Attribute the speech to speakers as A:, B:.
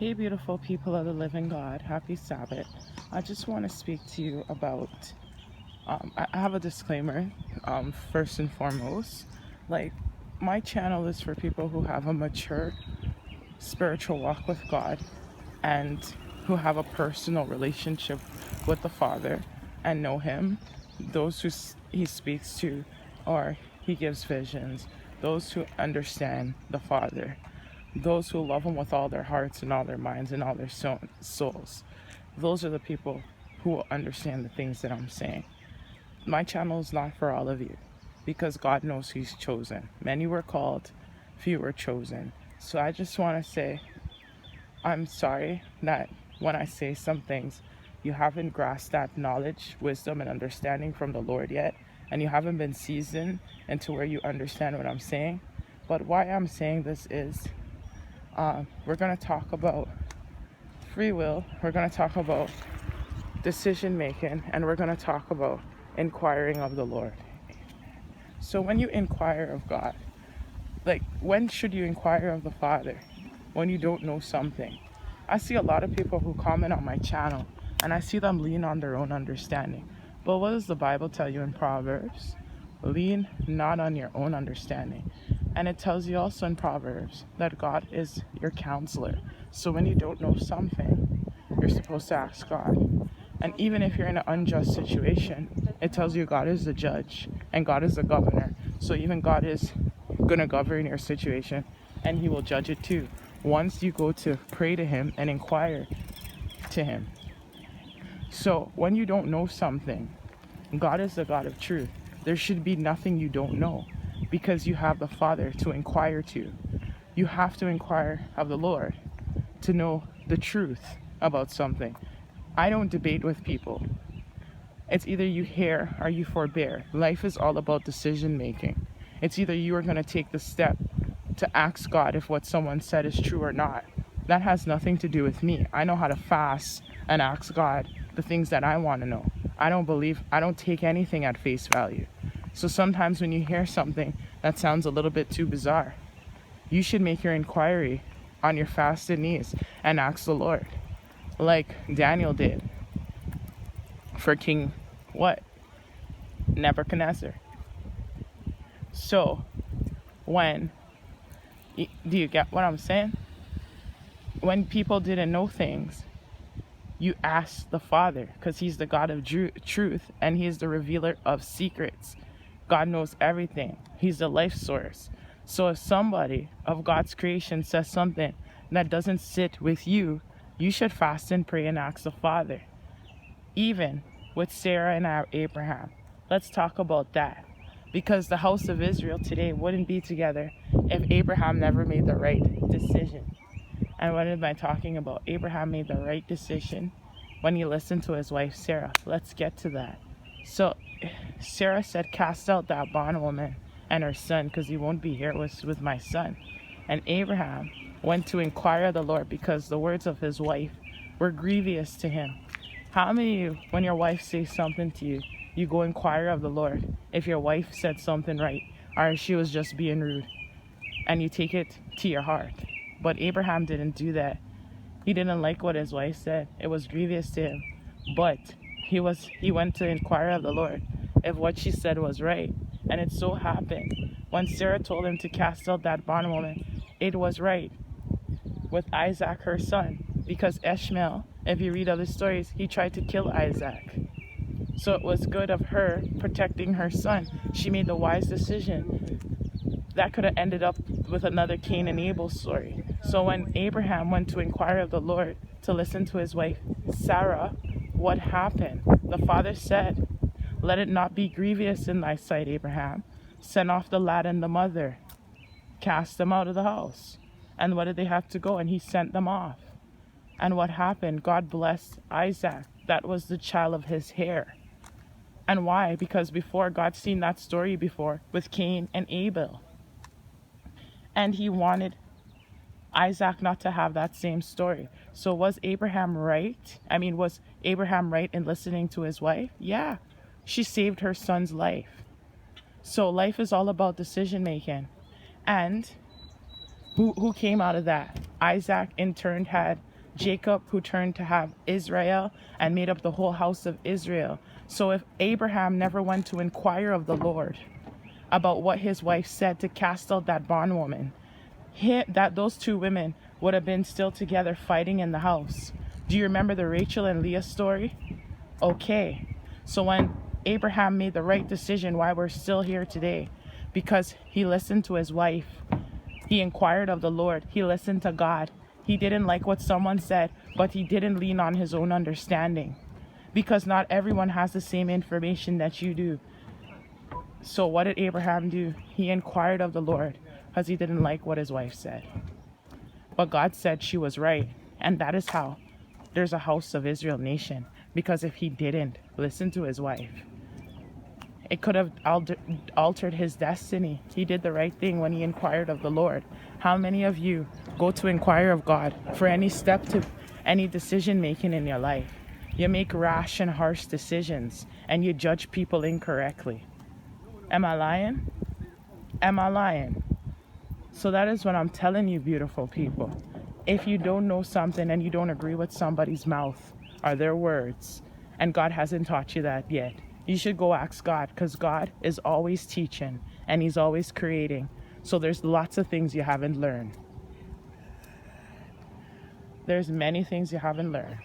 A: Hey, beautiful people of the living God. Happy Sabbath. I just want to speak to you about. I have a disclaimer. First and foremost, like, my channel is for people who have a mature spiritual walk with God and who have a personal relationship with the Father and know Him. Those who He speaks to or He gives visions, those who understand the Father, those who love Him with all their hearts and all their minds and all their souls. Those are the people who will understand the things that I'm saying. My channel is not for all of you because God knows He's chosen. Many were called, few were chosen. So I just want to say I'm sorry that when I say some things, you haven't grasped that knowledge, wisdom, and understanding from the Lord yet, and you haven't been seasoned into where you understand what I'm saying. But why I'm saying this is we're going to talk about free will, we're going to talk about decision making, and we're going to talk about inquiring of the Lord. So when you inquire of God, like, when should you inquire of the Father? When you don't know something. I see a lot of people who comment on my channel and I see them lean on their own understanding. But what does the Bible tell you in Proverbs? Lean not on your own understanding. And it tells you also in Proverbs that God is your counselor. So when you don't know something, you're supposed to ask God. And even if you're in an unjust situation, it tells you God is the judge and God is the governor. So even God is going to govern your situation and He will judge it too. Once you go to pray to Him and inquire to Him. So when you don't know something, God is the God of truth. There should be nothing you don't know because you have the Father to inquire to. You have to inquire of the Lord to know the truth about something. I don't debate with people. It's either you hear or you forbear. Life is all about decision making. It's either you are going to take the step to ask God if what someone said is true or not. That has nothing to do with me. I know how to fast and ask God the things that I want to know. I don't take anything at face value. So sometimes when you hear something that sounds a little bit too bizarre, you should make your inquiry on your fasted knees and ask the Lord, like Daniel did for King Nebuchadnezzar. So when do you get what I'm saying? When people didn't know things, you ask the Father because He's the God of truth and He is the revealer of secrets. God knows everything. He's the life source. So if somebody of God's creation says something that doesn't sit with you, you should fast and pray and ask the Father. Even with Sarah and Abraham. Let's talk about that. Because the house of Israel today wouldn't be together if Abraham never made the right decision. And what am I talking about? Abraham made the right decision when he listened to his wife Sarah. Let's get to that. So Sarah said, cast out that bondwoman and her son, because he won't be here with my son. And Abraham went to inquire of the Lord because the words of his wife were grievous to him. How many of you, when your wife says something to you, you go inquire of the Lord if your wife said something right or she was just being rude, and you take it to your heart? But Abraham didn't do that. He didn't like what his wife said. It was grievous to him. But he went to inquire of the Lord if what she said was right. And it so happened, when Sarah told him to cast out that bondwoman, it was right with Isaac, her son. Because Ishmael, if you read other stories, he tried to kill Isaac. So it was good of her protecting her son. She made the wise decision. That could have ended up with another Cain and Abel story. So when Abraham went to inquire of the Lord to listen to his wife Sarah, what happened? The Father said, let it not be grievous in thy sight, Abraham. Send off the lad and the mother. Cast them out of the house. And what did they have to go? And he sent them off. And what happened? God blessed Isaac. That was the child of his hair. And why? Because before, God's seen that story before with Cain and Abel. And He wanted Isaac not to have that same story. So was Abraham right? Was Abraham right in listening to his wife? Yeah. She saved her son's life. So life is all about decision making. And who came out of that? Isaac in turn had Jacob, who turned to have Israel and made up the whole house of Israel. So if Abraham never went to inquire of the Lord about what his wife said to cast out that bondwoman, that those two women would have been still together fighting in the house. Do you remember the Rachel and Leah story? Okay. So when Abraham made the right decision, why we're still here today, because he listened to his wife. He inquired of the Lord. He listened to God. He didn't like what someone said, but he didn't lean on his own understanding, because not everyone has the same information that you do. So what did Abraham do? He inquired of the Lord because he didn't like what his wife said. But God said she was right. And that is how there's a house of Israel nation. Because if he didn't listen to his wife, it could have altered his destiny. He did the right thing when he inquired of the Lord. How many of you go to inquire of God for any step to any decision making in your life? You make rash and harsh decisions and you judge people incorrectly. Am I lying? Am I lying? So that is what I'm telling you, beautiful people. If you don't know something and you don't agree with somebody's mouth or their words, and God hasn't taught you that yet, you should go ask God, because God is always teaching and he's always creating. So there's lots of things you haven't learned. There's many things you haven't learned.